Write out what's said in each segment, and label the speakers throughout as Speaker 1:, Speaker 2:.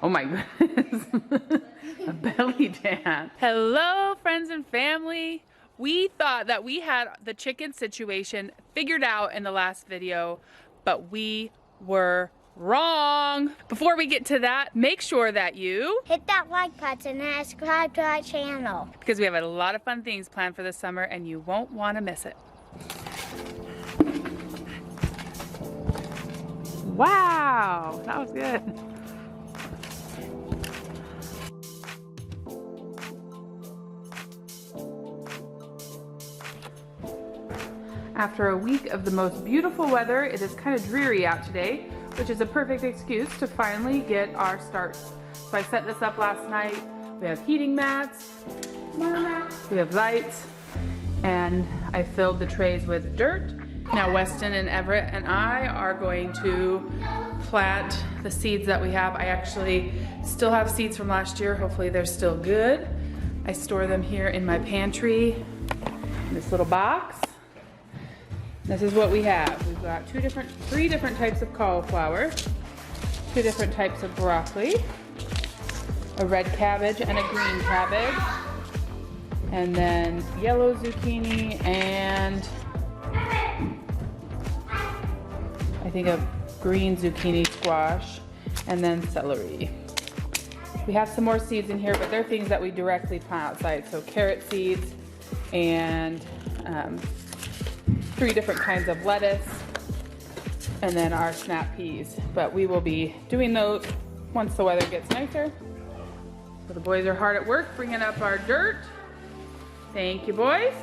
Speaker 1: Oh my goodness. A belly dance. Hello, friends and family. We thought that we had the chicken situation figured out in the last video, but we were wrong. Before we get to that, make sure that you
Speaker 2: hit that like button and subscribe to our channel,
Speaker 1: because we have a lot of fun things planned for this summer and you won't want to miss it. Wow, that was good. After a week of the most beautiful weather, it is kind of dreary out today, which is a perfect excuse to finally get our starts. So I set this up last night. We have heating mats, we have lights, and I filled the trays with dirt. Now Weston and Everett and I are going to plant the seeds that we have. I actually still have seeds from last year. Hopefully they're still good. I store them here in my pantry in this little box. This is what we have. We've got three different types of cauliflower, 2 different types of broccoli, a red cabbage and a green cabbage, and then yellow zucchini and I think a green zucchini squash, and then celery. We have some more seeds in here, but they're things that we directly plant outside. So carrot seeds and 3 different kinds of lettuce, and then our snap peas. But we will be doing those once the weather gets nicer. So the boys are hard at work bringing up our dirt. Thank you, boys.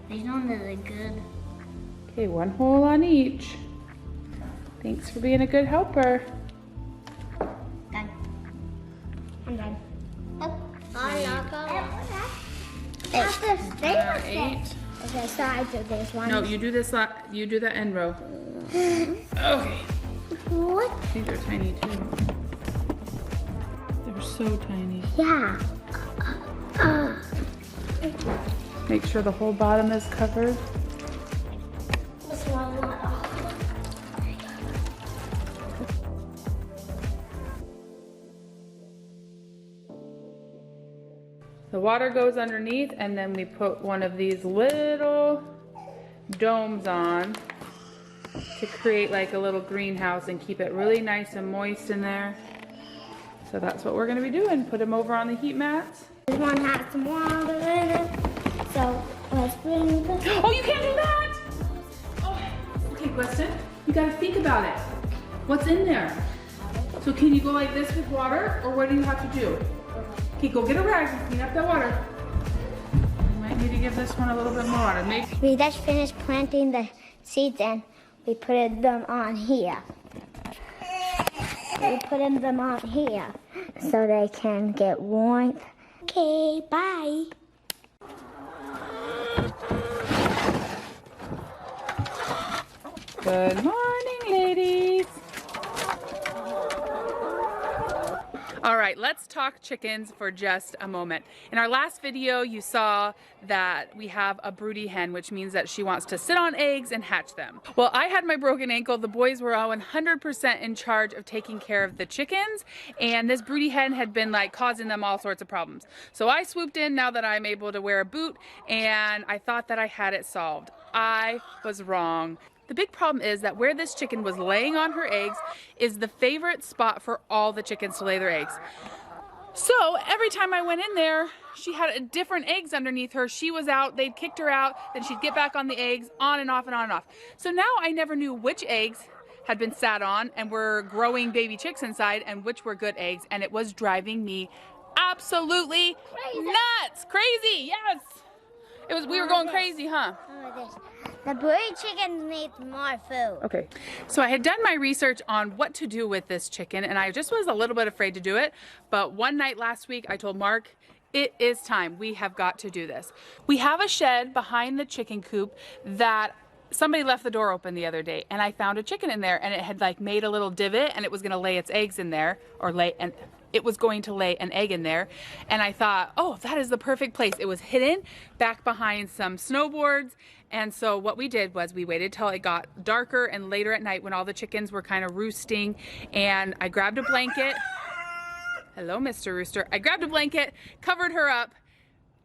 Speaker 2: These ones are good.
Speaker 1: Okay, 1 hole on each. Thanks for being a good helper.
Speaker 2: Done. I'm done. I
Speaker 1: Eight.
Speaker 2: Okay, sides of this one.
Speaker 1: No, you do this. You do the end row. Okay.
Speaker 2: What?
Speaker 1: I think they're tiny too. They're so tiny.
Speaker 2: Yeah.
Speaker 1: Make sure the whole bottom is covered.
Speaker 2: This one.
Speaker 1: The water goes underneath, and then we put one of these little domes on to create like a little greenhouse and keep it really nice and moist in there. So that's what we're gonna be doing. Put them over on the heat mats.
Speaker 2: This one has some water in it. So let's bring this.
Speaker 1: Oh, you can't do that! Oh, okay, Weston, you gotta think about it. What's in there? So can you go like this with water, or what do you have to do? Okay, go get a rag and clean up that water. You might need to give this one a little bit more water.
Speaker 2: We just finished planting the seeds and we put them on here. We put them on here so they can get warmth. Okay, bye.
Speaker 1: Good morning, ladies. All right, let's talk chickens for just a moment. In our last video, you saw that we have a broody hen, which means that she wants to sit on eggs and hatch them. Well, I had my broken ankle. The boys were all 100% in charge of taking care of the chickens, and this broody hen had been like causing them all sorts of problems. So I swooped in now that I'm able to wear a boot, and I thought that I had it solved. I was wrong. The big problem is that where this chicken was laying on her eggs is the favorite spot for all the chickens to lay their eggs. So every time I went in there, she had different eggs underneath her. She was out, they'd kicked her out, then she'd get back on the eggs, on and off and on and off. So now I never knew which eggs had been sat on and were growing baby chicks inside and which were good eggs, and it was driving me absolutely nuts. Crazy, yes. It was, we were going crazy, huh?
Speaker 2: The broody chicken needs more food.
Speaker 1: Okay, so I had done my research on what to do with this chicken, and I just was a little bit afraid to do it. But one night last week, I told Mark, it is time. We have got to do this. We have a shed behind the chicken coop that somebody left the door open the other day, and I found a chicken in there, and it had like made a little divot, and it was gonna lay its eggs in there, or lay, and it was going to lay an egg in there. And I thought, oh, that is the perfect place. It was hidden back behind some snowboards. And so what we did was we waited till it got darker and later at night when all the chickens were kind of roosting. And I grabbed a blanket. Hello, Mr. Rooster. I grabbed a blanket, covered her up,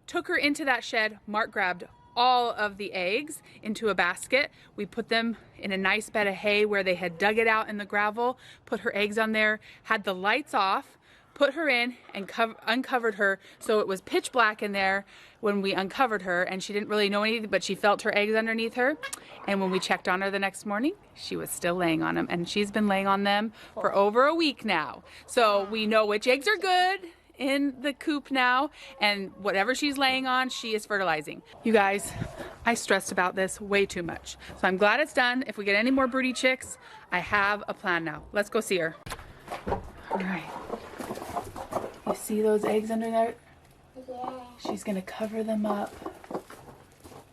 Speaker 1: took her into that shed. Mark grabbed all of the eggs into a basket. We put them in a nice bed of hay where they had dug it out in the gravel, put her eggs on there, had the lights off, put her in and uncovered her. So it was pitch black in there when we uncovered her, and she didn't really know anything, but she felt her eggs underneath her. And when we checked on her the next morning, she was still laying on them, and she's been laying on them for over a week now. So we know which eggs are good in the coop now, and whatever she's laying on, she is fertilizing. You guys, I stressed about this way too much. So I'm glad it's done. If we get any more broody chicks, I have a plan now. Let's go see her. All right. You see those eggs under there?
Speaker 2: Yeah.
Speaker 1: She's gonna cover them up.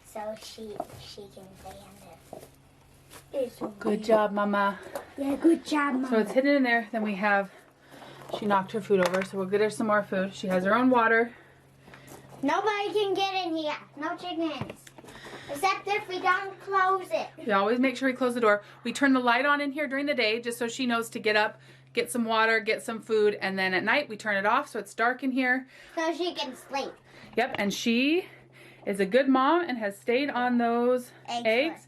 Speaker 2: So she can lay in it.
Speaker 1: Good job, Mama.
Speaker 2: Yeah, good job, Mama.
Speaker 1: So it's hidden in there. Then we have, she knocked her food over, so we'll get her some more food. She has her own water.
Speaker 2: Nobody can get in here. No chickens. Except if we don't close it.
Speaker 1: We always make sure we close the door. We turn the light on in here during the day just so she knows to get up, get some water, get some food, and then at night we turn it off so it's dark in here.
Speaker 2: So she can sleep.
Speaker 1: Yep, and she is a good mom and has stayed on those eggs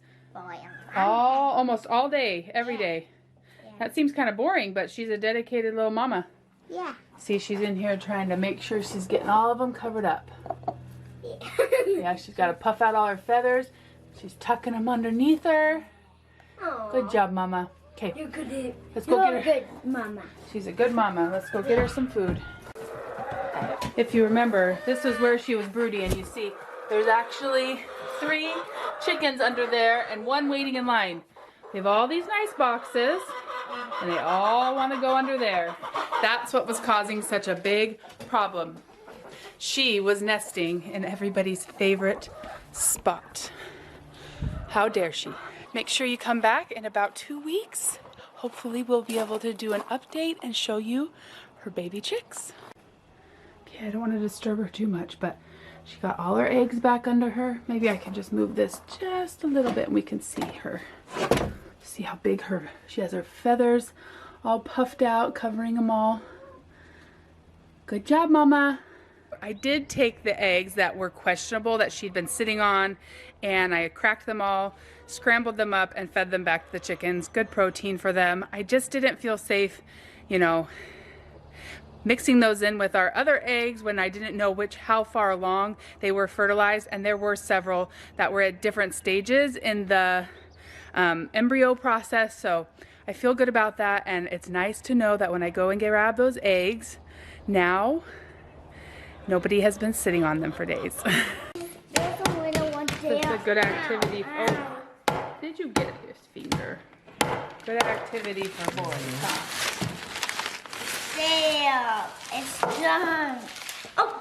Speaker 1: almost all day, every day.
Speaker 2: Yeah.
Speaker 1: That seems kind of boring, but she's a dedicated little mama.
Speaker 2: Yeah.
Speaker 1: See, she's in here trying to make sure she's getting all of them covered up.
Speaker 2: Yeah.
Speaker 1: Yeah, she's got to puff out all her feathers. She's tucking them underneath her.
Speaker 2: Aww.
Speaker 1: Good job, Mama. Okay,
Speaker 2: You're good.
Speaker 1: let's go get her.
Speaker 2: Good, Mama.
Speaker 1: She's a good mama. Let's go get her some food. If you remember, this is where she was broody, and you see there's actually 3 chickens under there and 1 waiting in line. We have all these nice boxes, and they all want to go under there. That's what was causing such a big problem. She was nesting in everybody's favorite spot. How dare she? Make sure you come back in about 2 weeks. Hopefully we'll be able to do an update and show you her baby chicks. Okay, I don't want to disturb her too much, but she got all her eggs back under her. Maybe I can just move this just a little bit and we can see her. See how big she has her feathers all puffed out, covering them all. Good job, Mama. I did take the eggs that were questionable that she'd been sitting on, and I cracked them all, scrambled them up, and fed them back to the chickens. Good protein for them. I just didn't feel safe, you know, mixing those in with our other eggs when I didn't know how far along they were fertilized, and there were several that were at different stages in the embryo process. So I feel good about that, and it's nice to know that when I go and grab those eggs now, nobody has been sitting on them for days.
Speaker 2: There's a little one there.
Speaker 1: It's a good activity. Oh, did you get his finger? Good activity for boys, huh?
Speaker 2: There. It's done. Oh.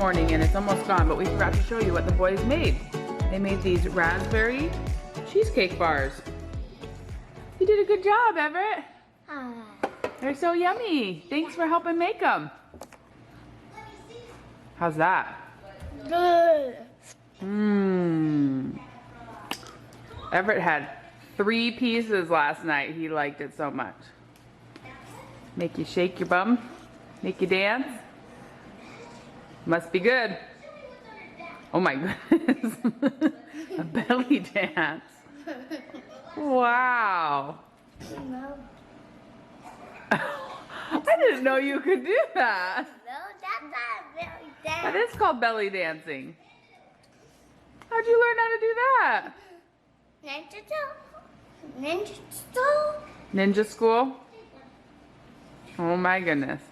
Speaker 1: morning and it's almost gone, but we forgot to show you what the boys made. They made these raspberry cheesecake bars. You did a good job, Everett. They're so yummy. Thanks for helping make them. How's that?
Speaker 2: Good.
Speaker 1: Everett had 3 pieces last night. He liked it so much. Make you shake your bum? Make you dance? Must be good. Oh my goodness. A belly dance. Wow. I didn't know you could do that.
Speaker 2: No, that's not belly dance.
Speaker 1: That is called belly dancing. How'd you learn how to do that?
Speaker 2: Ninja school.
Speaker 1: Ninja school? Oh my goodness.